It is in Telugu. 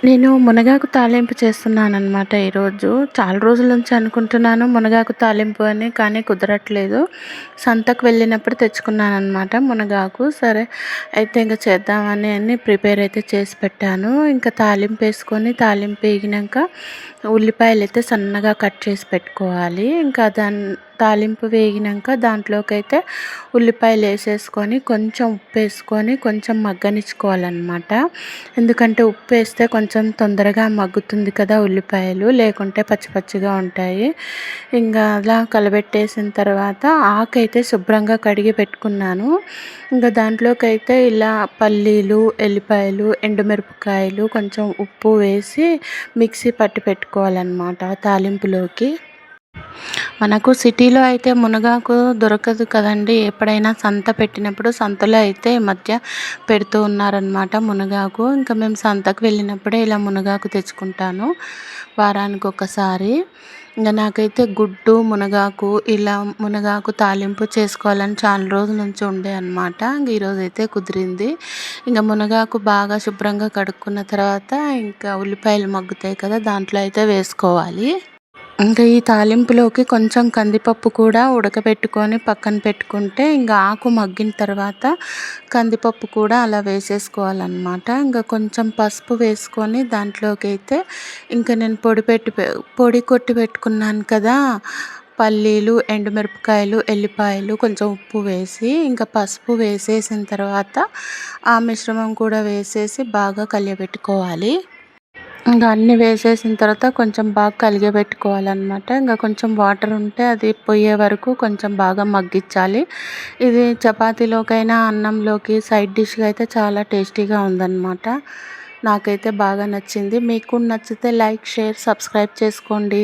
నేను మునగాకు తాలింపు చేస్తున్నాననమాట ఈరోజు. చాలా రోజుల నుంచి అనుకుంటున్నాను మునగాకు తాలింపు అని, కానీ కుదరట్లేదు. సంతకు వెళ్ళినప్పుడు తెచ్చుకున్నాననమాట మునగాకు. సరే అయితే ఇంక చేద్దామని ప్రిపేర్ అయితే చేసి పెట్టాను. ఇంకా తాలింపేసుకొని తాలింపు వేగినాక ఉల్లిపాయలైతే సన్నగా కట్ చేసి పెట్టుకోవాలి. ఇంకా తాలింపు వేగినాక దాంట్లోకైతే ఉల్లిపాయలు వేసేసుకొని కొంచెం ఉప్పు వేసుకొని కొంచెం మగ్గనిచ్చుకోవాలన్నమాట. ఎందుకంటే ఉప్పు వేస్తే కొంచెం తొందరగా మగ్గుతుంది కదా ఉల్లిపాయలు, లేకుంటే పచ్చి పచ్చిగా ఉంటాయి. ఇంకా అలా కలబెట్టేసిన తర్వాత ఆకైతే శుభ్రంగా కడిగి పెట్టుకున్నాను. ఇంకా దాంట్లోకైతే ఇలా పల్లీలు, ఎల్లిపాయలు, ఎండుమిరపకాయలు, కొంచెం ఉప్పు వేసి మిక్సీ పట్టి పెట్టుకోవాలన్నమాట తాలింపులోకి. మనకు సిటీలో అయితే మునగాకు దొరకదు కదండి. ఎప్పుడైనా సంత పెట్టినప్పుడు సంతలో అయితే ఈ మధ్య పెడుతూ ఉన్నారనమాట మునగాకు. ఇంకా మేము సంతకు వెళ్ళినప్పుడే ఇలా మునగాకు తెచ్చుకుంటాను వారానికి ఒకసారి. ఇంకా నాకైతే గుడ్డు మునగాకు ఇలా మునగాకు తాలింపు చేసుకోవాలని చాలా రోజుల నుంచి ఉండే అనమాట. ఇంక ఈరోజు అయితే కుదిరింది. ఇంకా మునగాకు బాగా శుభ్రంగా కడుక్కున్న తర్వాత ఇంకా ఉల్లిపాయలు మగ్గుతాయి కదా, దాంట్లో అయితే వేసుకోవాలి. ఇంకా ఈ తాలింపులోకి కొంచెం కందిపప్పు కూడా ఉడకబెట్టుకొని పక్కన పెట్టుకుంటే ఇంకా ఆకు మగ్గిన తర్వాత కందిపప్పు కూడా అలా వేసేసుకోవాలన్నమాట. ఇంకా కొంచెం పసుపు వేసుకొని దాంట్లోకి అయితే ఇంకా నేను పొడి కొట్టి పెట్టుకున్నాను కదా, పల్లీలు, ఎండుమిరపకాయలు, ఎల్లిపాయలు, కొంచెం ఉప్పు వేసి ఇంకా పసుపు వేసేసిన తర్వాత ఆ మిశ్రమం కూడా వేసేసి బాగా కలియబెట్టుకోవాలి. ఇంకా అన్నీ వేసేసిన తర్వాత కొంచెం బాగా కలియబెట్టుకోవాలన్నమాట. ఇంకా కొంచెం వాటర్ ఉంటే అది పోయే వరకు కొంచెం బాగా మగ్గించాలి. ఇది చపాతీలోకైనా అన్నంలోకి సైడ్ డిష్గా అయితే చాలా టేస్టీగా ఉందన్నమాట. నాకైతే బాగా నచ్చింది. మీకు నచ్చితే లైక్, షేర్, సబ్స్క్రైబ్ చేసుకోండి.